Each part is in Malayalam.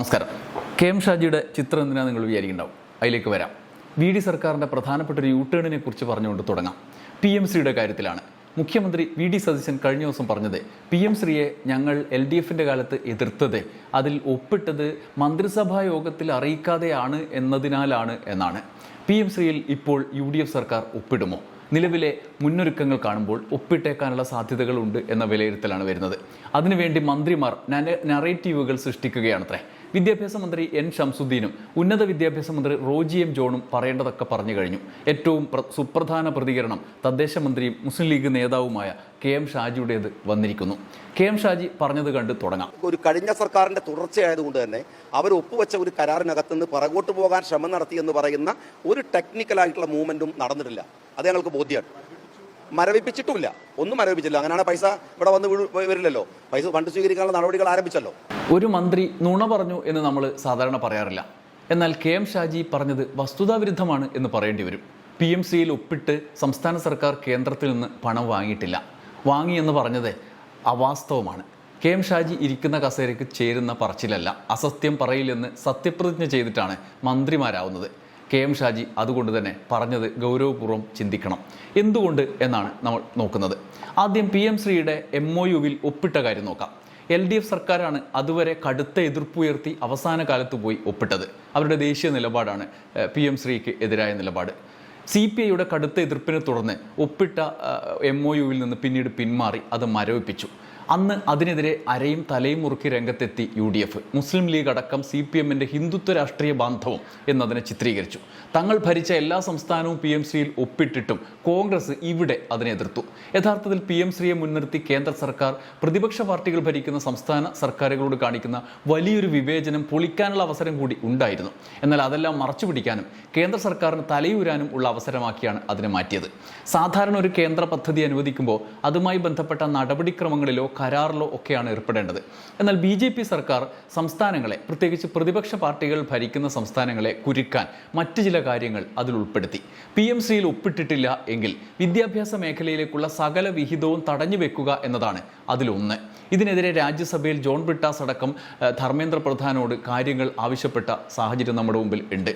നമസ്കാരം. കെ.എം. ഷാജിയുടെ ചിത്രം എന്തിനാണ് നിങ്ങൾ വിചാരിക്കുന്നുണ്ടാവും. അതിലേക്ക് വരാം. വി.ഡി. സർക്കാരിൻ്റെ പ്രധാനപ്പെട്ട ഒരു യൂട്ടേണിനെ കുറിച്ച് പറഞ്ഞുകൊണ്ട് തുടങ്ങാം. PMCയുടെ കാര്യത്തിലാണ്. മുഖ്യമന്ത്രി വി.ഡി. സതീശൻ കഴിഞ്ഞ ദിവസം പറഞ്ഞത് PMCയെ ഞങ്ങൾ LDFൻ്റെ കാലത്ത് എതിർത്തത് അതിൽ ഒപ്പിട്ടത് മന്ത്രിസഭാ യോഗത്തിൽ അറിയിക്കാതെയാണ് എന്നതിനാലാണ് എന്നാണ്. PMCയിൽ ഇപ്പോൾ UDF സർക്കാർ ഒപ്പിടുമോ? നിലവിലെ മുന്നൊരുക്കങ്ങൾ കാണുമ്പോൾ ഒപ്പിട്ടേക്കാനുള്ള സാധ്യതകളുണ്ട് എന്ന വിലയിരുത്തലാണ് വരുന്നത്. അതിനുവേണ്ടി മന്ത്രിമാർ നറേറ്റീവുകൾ സൃഷ്ടിക്കുകയാണത്രേ. വിദ്യാഭ്യാസ മന്ത്രി N. ഷംസുദ്ദീനും ഉന്നത വിദ്യാഭ്യാസ മന്ത്രി റോജി M. ജോണും പറയേണ്ടതൊക്കെ പറഞ്ഞു കഴിഞ്ഞു. ഏറ്റവും സുപ്രധാന പ്രതികരണം തദ്ദേശ മന്ത്രിയും മുസ്ലിം ലീഗ് നേതാവുമായ K.M. ഷാജിയുടേത് വന്നിരിക്കുന്നു. K.M. ഷാജി പറഞ്ഞത് കണ്ട് തുടങ്ങാം. ഒരു കഴിഞ്ഞ സർക്കാരിന്റെ തുടർച്ചയായതുകൊണ്ട് തന്നെ അവർ ഒപ്പുവെച്ച ഒരു കരാറിനകത്തുനിന്ന് പുറകോട്ട് പോകാൻ ശ്രമം നടത്തി എന്ന് പറയുന്ന ഒരു ടെക്നിക്കലായിട്ടുള്ള മൂവ്മെന്റും നടന്നിട്ടില്ല. അത് ഞങ്ങൾക്ക് ബോധ്യമാണ്. മരവിപ്പിച്ചിട്ടുമില്ല, ഒന്നും മരവിപ്പിച്ചില്ല. അങ്ങനെയാണ് പൈസ ഇവിടെ വന്ന് വരില്ലല്ലോ. പൈസ ഫണ്ട് സ്വീകരിക്കാനുള്ള നടപടികൾ ആരംഭിച്ചല്ലോ. ഒരു മന്ത്രി നുണ പറഞ്ഞു എന്ന് നമ്മൾ സാധാരണ പറയാറില്ല. എന്നാൽ K.M. ഷാജി പറഞ്ഞത് വസ്തുതാവിരുദ്ധമാണ് എന്ന് പറയേണ്ടി വരും. PMCയിൽ ഒപ്പിട്ട് സംസ്ഥാന സർക്കാർ കേന്ദ്രത്തിൽ നിന്ന് പണം വാങ്ങിയിട്ടില്ല. വാങ്ങിയെന്ന് പറഞ്ഞത് അവാസ്തവമാണ്. K.M. ഷാജി ഇരിക്കുന്ന കസേരയ്ക്ക് ചേരുന്ന പറച്ചിലല്ല. അസത്യം പറയില്ലെന്ന് സത്യപ്രതിജ്ഞ ചെയ്തിട്ടാണ് മന്ത്രിമാരാവുന്നത്. K.M. ഷാജി അതുകൊണ്ട് തന്നെ പറഞ്ഞത് ഗൗരവപൂർവ്വം ചിന്തിക്കണം. എന്തുകൊണ്ട് എന്നാണ് നമ്മൾ നോക്കുന്നത്. ആദ്യം PMCയുടെ MOUവിൽ ഒപ്പിട്ട കാര്യം നോക്കാം. LDF സർക്കാരാണ് അതുവരെ കടുത്ത എതിർപ്പുയർത്തി അവസാന കാലത്ത് പോയി ഒപ്പിട്ടത്. അവരുടെ ദേശീയ നിലപാടാണ് PMCക്ക് എതിരായ നിലപാട്. CPIയുടെ കടുത്ത എതിർപ്പിനെ തുടർന്ന് ഒപ്പിട്ട MOUവിൽ നിന്ന് പിന്നീട് പിന്മാറി അത് മരവിപ്പിച്ചു. അന്ന് അതിനെതിരെ അരയും തലയും മുറുക്കി രംഗത്തെത്തി UDF. മുസ്ലിം ലീഗ് അടക്കം CPMൻ്റെ ഹിന്ദുത്വ രാഷ്ട്രീയ ബാന്ധവം എന്നതിനെ ചിത്രീകരിച്ചു. തങ്ങൾ ഭരിച്ച എല്ലാ സംസ്ഥാനവും PMCയിൽ ഒപ്പിട്ടിട്ടും കോൺഗ്രസ് ഇവിടെ അതിനെ എതിർത്തു. യഥാർത്ഥത്തിൽ PMCയെ മുൻനിർത്തി കേന്ദ്ര സർക്കാർ പ്രതിപക്ഷ പാർട്ടികൾ ഭരിക്കുന്ന സംസ്ഥാന സർക്കാരുകളോട് കാണിക്കുന്ന വലിയൊരു വിവേചനം പൊളിക്കാനുള്ള അവസരം കൂടി ഉണ്ടായിരുന്നു. എന്നാൽ അതെല്ലാം മറച്ചുപിടിക്കാനും കേന്ദ്ര സർക്കാരിന് തലയൂരാനും ഉള്ള അവസരമാക്കിയാണ് അതിനെ മാറ്റിയത്. സാധാരണ ഒരു കേന്ദ്ര പദ്ധതി അനുവദിക്കുമ്പോൾ അതുമായി ബന്ധപ്പെട്ട നടപടിക്രമങ്ങളിലോ കരാറിലോ ഒക്കെയാണ് ഏർപ്പെടേണ്ടത്. എന്നാൽ BJP സർക്കാർ സംസ്ഥാനങ്ങളെ, പ്രത്യേകിച്ച് പ്രതിപക്ഷ പാർട്ടികൾ ഭരിക്കുന്ന സംസ്ഥാനങ്ങളെ കുരുക്കാൻ മറ്റു ചില കാര്യങ്ങൾ അതിൽ ഉൾപ്പെടുത്തി. PMCയിൽ ഒപ്പിട്ടിട്ടില്ല എങ്കിൽ വിദ്യാഭ്യാസ മേഖലയിലേക്കുള്ള സകല വിഹിതവും തടഞ്ഞു വെക്കുക എന്നതാണ് അതിലൊന്ന്. ഇതിനെതിരെ രാജ്യസഭയിൽ ജോൺ ബ്രിട്ടാസ് അടക്കം ധർമ്മേന്ദ്ര പ്രധാനോട് കാര്യങ്ങൾ ആവശ്യപ്പെട്ട സാഹചര്യം നമ്മുടെ മുമ്പിൽ ഉണ്ട്.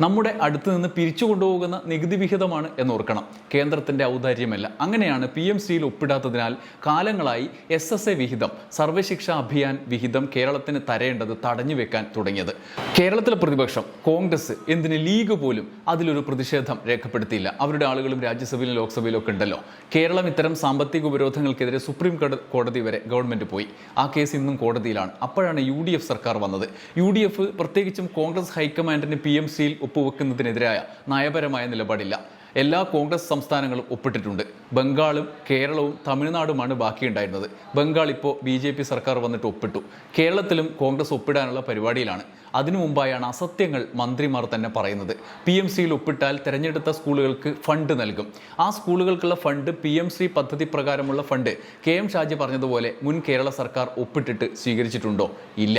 നമ്മുടെ അടുത്ത് നിന്ന് പിരിച്ചു കൊണ്ടുപോകുന്ന നികുതി വിഹിതമാണ് എന്നോർക്കണം, കേന്ദ്രത്തിൻ്റെ ഔദാര്യമല്ല. അങ്ങനെയാണ് PMCയിൽ ഒപ്പിടാത്തതിനാൽ കാലങ്ങളായി SSA വിഹിതം, സർവ്വശിക്ഷാ അഭിയാൻ വിഹിതം കേരളത്തിന് തരേണ്ടത് തടഞ്ഞു വെക്കാൻ തുടങ്ങിയത്. കേരളത്തിലെ പ്രതിപക്ഷം, കോൺഗ്രസ്, എന്തിന് ലീഗ് പോലും അതിലൊരു പ്രതിഷേധം രേഖപ്പെടുത്തിയില്ല. അവരുടെ ആളുകളും രാജ്യസഭയിലും ലോക്സഭയിലും ഒക്കെ ഉണ്ടല്ലോ. കേരളം ഇത്തരം സാമ്പത്തിക ഉപരോധങ്ങൾക്കെതിരെ സുപ്രീം കോടതി വരെ ഗവൺമെൻറ് പോയി. ആ കേസ് ഇന്നും കോടതിയിലാണ്. അപ്പോഴാണ് UDF സർക്കാർ വന്നത്. UDF പ്രത്യേകിച്ചും കോൺഗ്രസ് ഹൈക്കമാൻഡിന് PMCയിൽ ഒപ്പുവെക്കുന്നതിനെതിരായ നയപരമായ നിലപാടില്ല. എല്ലാ കോൺഗ്രസ് സംസ്ഥാനങ്ങളും ഒപ്പിട്ടിട്ടുണ്ട്. ബംഗാളും കേരളവും തമിഴ്നാടുമാണ് ബാക്കിയുണ്ടായിരുന്നത്. ബംഗാൾ ഇപ്പോൾ BJP സർക്കാർ വന്നിട്ട് ഒപ്പിട്ടു. കേരളത്തിലും കോൺഗ്രസ് ഒപ്പിടാനുള്ള പരിപാടിയിലാണ്. അതിനു മുമ്പായാണ് അസത്യങ്ങൾ മന്ത്രിമാർ തന്നെ പറയുന്നത്. PMCയിൽ ഒപ്പിട്ടാൽ തിരഞ്ഞെടുത്ത സ്കൂളുകൾക്ക് ഫണ്ട് നൽകും. ആ സ്കൂളുകൾക്കുള്ള ഫണ്ട് PMC പദ്ധതി പ്രകാരമുള്ള ഫണ്ട് K.M. ഷാജി പറഞ്ഞതുപോലെ മുൻ കേരള സർക്കാർ ഒപ്പിട്ടിട്ട് സ്വീകരിച്ചിട്ടുണ്ടോ? ഇല്ല.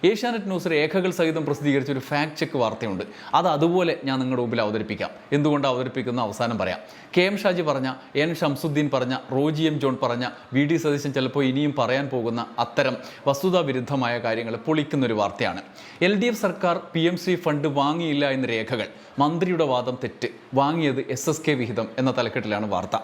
ഏഷ്യാനെറ്റ് ന്യൂസ് രേഖകൾ സഹിതം പ്രസിദ്ധീകരിച്ച ഒരു ഫാക്ട് ചെക്ക് വാർത്തയുണ്ട്. അത് അതുപോലെ ഞാൻ നിങ്ങളുടെ മുമ്പിൽ അവതരിപ്പിക്കാം. എന്തുകൊണ്ട് അവതരിപ്പിക്കുന്ന അവസാനം പറയാം. K.M. ഷാജി പറഞ്ഞ, N. ഷംസുദ്ദീൻ പറഞ്ഞ, റോജി M. ജോൺ പറഞ്ഞ, V.D. സതീശൻ ചിലപ്പോൾ ഇനിയും പറയാൻ പോകുന്ന അത്തരം വസ്തുതാവിരുദ്ധമായ കാര്യങ്ങൾ പൊളിക്കുന്നൊരു വാർത്തയാണ്. LDF സർക്കാർ PMC ഫണ്ട് വാങ്ങിയില്ല എന്ന രേഖകൾ. മന്ത്രിയുടെ വാദം തെറ്റ്. വാങ്ങിയത് SSK വിഹിതം എന്ന തലക്കെട്ടിലാണ് വാർത്ത.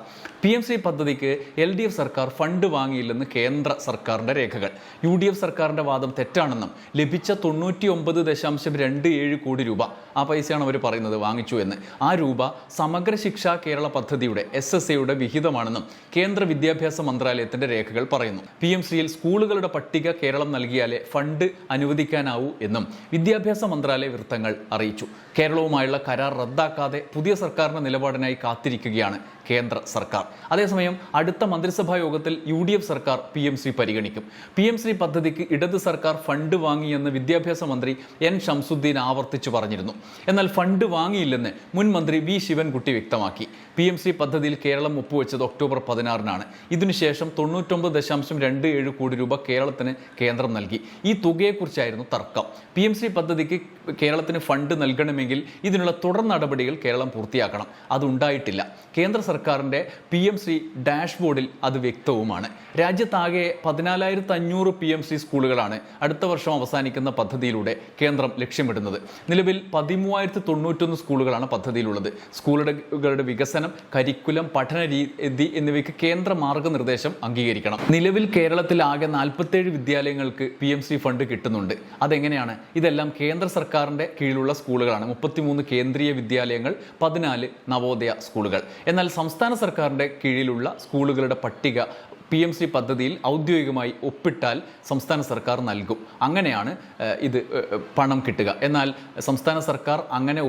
PMC പദ്ധതിക്ക് LDF സർക്കാർ ഫണ്ട് വാങ്ങിയില്ലെന്ന് കേന്ദ്ര സർക്കാരിൻ്റെ രേഖകൾ. UDF സർക്കാരിൻ്റെ വാദം തെറ്റാണെന്നും ലഭിച്ച 99.27 കോടി രൂപ, ആ പൈസയാണ് അവർ പറയുന്നത് വാങ്ങിച്ചു എന്ന്, ആ രൂപ സമഗ്ര ശിക്ഷാ കേരള പദ്ധതിയുടെ SSAയുടെ വിഹിതമാണെന്നും കേന്ദ്ര വിദ്യാഭ്യാസ മന്ത്രാലയത്തിൻ്റെ രേഖകൾ പറയുന്നു. PMCയിൽ സ്കൂളുകളുടെ പട്ടിക കേരളം നൽകിയാലേ ഫണ്ട് അനുവദിക്കാനാവൂ എന്നും വിദ്യാഭ്യാസ മന്ത്രാലയ വൃത്തങ്ങൾ അറിയിച്ചു. കേരളവുമായുള്ള കരാർ റദ്ദാക്കാതെ പുതിയ സർക്കാരിൻ്റെ നിലപാടിനായി കാത്തിരിക്കുകയാണ് കേന്ദ്ര സർക്കാർ. അതേസമയം അടുത്ത മന്ത്രിസഭാ യോഗത്തിൽ UDF സർക്കാർ PMC പരിഗണിക്കും. PMC പദ്ധതിക്ക് ഇടത് സർക്കാർ ഫണ്ട് വാങ്ങിയെന്ന് വിദ്യാഭ്യാസ മന്ത്രി N. ഷംസുദ്ദീൻ ആവർത്തിച്ചു പറഞ്ഞിരുന്നു. എന്നാൽ ഫണ്ട് വാങ്ങിയില്ലെന്ന് മുൻ മന്ത്രി V. ശിവൻകുട്ടി വ്യക്തമാക്കി. PMC പദ്ധതിയിൽ കേരളം ഒപ്പുവെച്ചത് ഒക്ടോബർ 16-നാണ്. ഇതിനുശേഷം 99.27 കോടി രൂപ കേരളത്തിന് കേന്ദ്രം നൽകി. ഈ തുകയെക്കുറിച്ചായിരുന്നു തർക്കം. PMC പദ്ധതിക്ക് കേരളത്തിന് ഫണ്ട് നൽകണമെങ്കിൽ ഇതിനുള്ള തുടർ നടപടികൾ കേരളം പൂർത്തിയാക്കി. പൂർത്തിയാക്കണം. അതുണ്ടായിട്ടില്ല. കേന്ദ്ര സർക്കാരിൻ്റെ PMC ഡാഷ്ബോർഡിൽ അത് വ്യക്തവുമാണ്. രാജ്യത്താകെ 14,500 PMC സ്കൂളുകളാണ് അടുത്ത വർഷം അവസാനിക്കുന്ന പദ്ധതിയിലൂടെ കേന്ദ്രം ലക്ഷ്യമിടുന്നത്. നിലവിൽ 13,091 സ്കൂളുകളാണ് പദ്ധതിയിലുള്ളത്. സ്കൂളുകളുടെ വികസനം, കരിക്കുലം, പഠന രീതി എന്നിവയ്ക്ക് കേന്ദ്ര മാർഗനിർദ്ദേശം അംഗീകരിക്കണം. നിലവിൽ കേരളത്തിൽ ആകെ 47 വിദ്യാലയങ്ങൾക്ക് PMC ഫണ്ട് കിട്ടുന്നുണ്ട്. അതെങ്ങനെയാണ്? ഇതെല്ലാം കേന്ദ്ര സർക്കാരിൻ്റെ കീഴിലുള്ള സ്കൂളുകളാണ്. 33 കേന്ദ്രീയ വിദ്യാലയങ്ങൾ, 14 നവോദയ സ്കൂളുകൾ. എന്നാൽ സംസ്ഥാന സർക്കാരിൻ്റെ കീഴിലുള്ള സ്കൂളുകളുടെ പട്ടിക PMC പദ്ധതിയിൽ ഔദ്യോഗികമായി ഒപ്പിട്ടാൽ സംസ്ഥാന സർക്കാർ നൽകും. അങ്ങനെയാണ് ഇത് പണം കിട്ടുക. എന്നാൽ സംസ്ഥാന സർക്കാർ അങ്ങനെ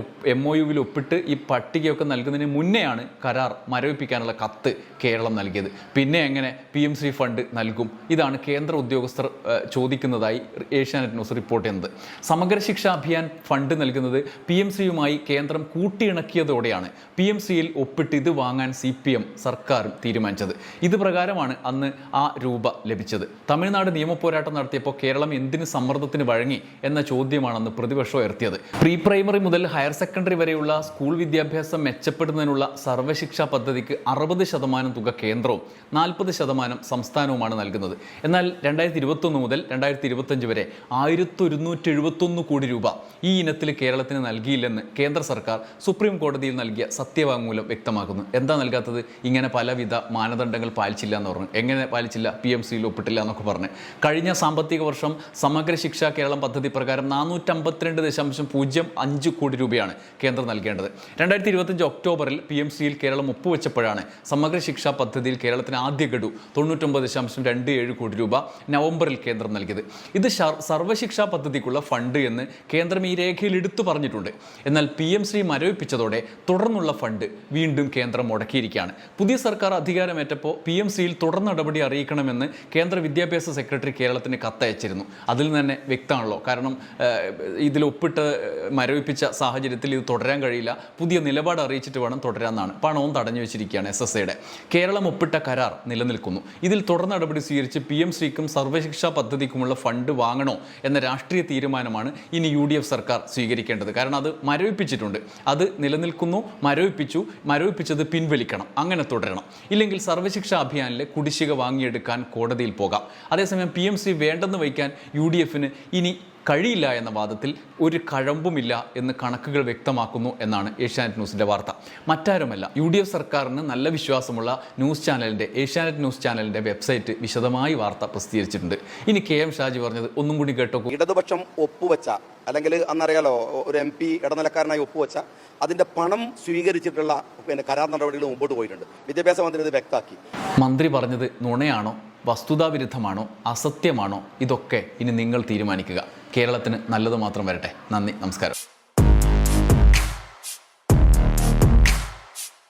MOUവിൽ ഒപ്പിട്ട് ഈ പട്ടികയൊക്കെ നൽകുന്നതിന് മുന്നെയാണ് കരാർ മരവിപ്പിക്കാനുള്ള കത്ത് കേരളം നൽകിയത്. പിന്നെ എങ്ങനെ PMC ഫണ്ട് നൽകും? ഇതാണ് കേന്ദ്ര ഉദ്യോഗസ്ഥർ ചോദിക്കുന്നതായി ഏഷ്യാനെറ്റ് ന്യൂസ് റിപ്പോർട്ട് ചെയ്യുന്നത്. സമഗ്ര ശിക്ഷാ അഭിയാൻ ഫണ്ട് നൽകുന്നത് PMCയുമായി കേന്ദ്രം കൂട്ടിയിണക്കിയതോടെയാണ് PMCയിൽ ഒപ്പിട്ട് ഇത് വാങ്ങാൻ CPM സർക്കാരും തീരുമാനിച്ചത്. ഇത് പ്രകാരമാണ് അന്ന് ആ രൂപ ലഭിച്ചത്. തമിഴ്നാട് നിയമപോരാട്ടം നടത്തിയപ്പോൾ കേരളം എന്തിന് സമ്മർദ്ദത്തിന് വഴങ്ങി എന്ന ചോദ്യമാണ് അന്ന് പ്രതിപക്ഷം ഉയർത്തിയത്. പ്രീ പ്രൈമറി മുതൽ ഹയർ സെക്കൻഡറി വരെയുള്ള സ്കൂൾ വിദ്യാഭ്യാസം മെച്ചപ്പെടുന്നതിനുള്ള സർവ്വശിക്ഷാ പദ്ധതിക്ക് 60% തുക കേന്ദ്രവും 40% സംസ്ഥാനവുമാണ് നൽകുന്നത്. എന്നാൽ 2021 മുതൽ 2025 വരെ 1,171 കോടി രൂപ ഈ ഇനത്തിൽ കേരളത്തിന് നൽകിയില്ലെന്ന് കേന്ദ്ര സർക്കാർ സുപ്രീം കോടതിയിൽ നൽകിയ സത്യവാങ്മൂലം വ്യക്തമാക്കുന്നു. എന്താ നൽകാത്തത്? ഇങ്ങനെ പലവിധ മാനദണ്ഡങ്ങൾ പാലിച്ചില്ല എന്ന് പറഞ്ഞു. എങ്ങനെ പാലിച്ചില്ല? PMCയിൽ ഒപ്പിട്ടില്ല എന്നൊക്കെ പറഞ്ഞ്. കഴിഞ്ഞ സാമ്പത്തിക വർഷം സമഗ്ര ശിക്ഷ കേരളം പദ്ധതി പ്രകാരം 452.05 കോടി രൂപയാണ് കേന്ദ്രം നൽകേണ്ടത്. 2025 ഒക്ടോബറിൽ PMCയിൽ കേരളം ഒപ്പുവെച്ചപ്പോഴാണ് സമഗ്ര ശിക്ഷാ പദ്ധതിയിൽ കേരളത്തിന് ആദ്യ ഗഡു 99.27 കോടി രൂപ നവംബറിൽ കേന്ദ്രം നൽകിയത്. ഇത് സർവ്വശിക്ഷാ പദ്ധതിക്കുള്ള ഫണ്ട് എന്ന് കേന്ദ്രം ഈ രേഖയിൽ എടുത്തു പറഞ്ഞിട്ടുണ്ട്. എന്നാൽ PMC മരവിപ്പിച്ചതോടെ തുടർന്നുള്ള ഫണ്ട് വീണ്ടും കേന്ദ്രം മുടക്കിയിരിക്കുകയാണ്. പുതിയ സർക്കാർ അധികാരമേറ്റപ്പോൾ PMCയിൽ തുടർ നടപടി അറിയിക്കണമെന്ന് കേന്ദ്ര വിദ്യാഭ്യാസ സെക്രട്ടറി കേരളത്തിന് കത്തയച്ചിരുന്നു. അതിൽ തന്നെ വ്യക്തമാണല്ലോ. കാരണം ഇതിൽ ഒപ്പിട്ട് മരവിപ്പിച്ച സാഹചര്യത്തിൽ ഇത് തുടരാൻ കഴിയില്ല, പുതിയ നിലപാട് അറിയിച്ചിട്ട് വേണം തുടരാമെന്നാണ്. പണവും തടഞ്ഞു വെച്ചിരിക്കുകയാണ് SSAയുടെ. കേരളം ഒപ്പിട്ട കരാർ നിലനിൽക്കുന്നു. ഇതിൽ തുടർ നടപടി സ്വീകരിച്ച് PMCക്കും സർവ്വശിക്ഷാ പദ്ധതിക്കുമുള്ള ഫണ്ട് വാങ്ങണോ എന്ന രാഷ്ട്രീയ തീരുമാനമാണ് ഇനി UDF സർക്കാർ സ്വീകരിക്കേണ്ടത്. കാരണം അത് മരവിപ്പിച്ചിട്ടുണ്ട്, അത് നിലനിൽക്കുന്നു, മരവിപ്പിച്ചത് പിൻവലിക്കണം, അങ്ങനെ തുടരണം. ഇല്ലെങ്കിൽ സർവ്വശിക്ഷാ അഭിയാനിലെ കുടിശ്ശിക വാങ്ങിയെടുക്കാൻ കോടതിയിൽ പോകാം. അതേസമയം PMC വേണ്ടെന്ന് വയ്ക്കാൻ UDFന് ഇനി കഴിയില്ല എന്ന വാദത്തിൽ ഒരു കഴമ്പുമില്ല എന്ന് കണക്കുകൾ വ്യക്തമാക്കുന്നു എന്നാണ് ഏഷ്യാനെറ്റ് ന്യൂസിൻ്റെ വാർത്ത. മറ്റാരുമല്ല, UDF സർക്കാരിന് നല്ല വിശ്വാസമുള്ള ന്യൂസ് ചാനലിൻ്റെ ഏഷ്യാനെറ്റ് ന്യൂസ് ചാനലിൻ്റെ വെബ്സൈറ്റ് വിശദമായി വാർത്ത പ്രസിദ്ധീകരിച്ചിട്ടുണ്ട്. ഇനി KM ഷാജി പറഞ്ഞത് ഒന്നും കൂടി കേട്ടോ. ഇടതുപക്ഷം ഒപ്പുവെച്ച, അല്ലെങ്കിൽ അന്നറിയാലോ ഒരു MP ഇടനിലക്കാരനായി ഒപ്പുവെച്ച അതിന്റെ പണം സ്വീകരിച്ചിട്ടുള്ള കരാർ നടപടികൾ മുമ്പോട്ട് പോയിട്ടുണ്ട്. വിദ്യാഭ്യാസ മന്ത്രി ഇത് വ്യക്തമാക്കി. മന്ത്രി പറഞ്ഞത് നുണയാണോ, വസ്തുതാവിരുദ്ധമാണോ, അസത്യമാണോ? ഇതൊക്കെ ഇനി നിങ്ങൾ തീരുമാനിക്കുക. കേരളത്തിന് നല്ലത് മാത്രം വരട്ടെ. നന്ദി, നമസ്കാരം.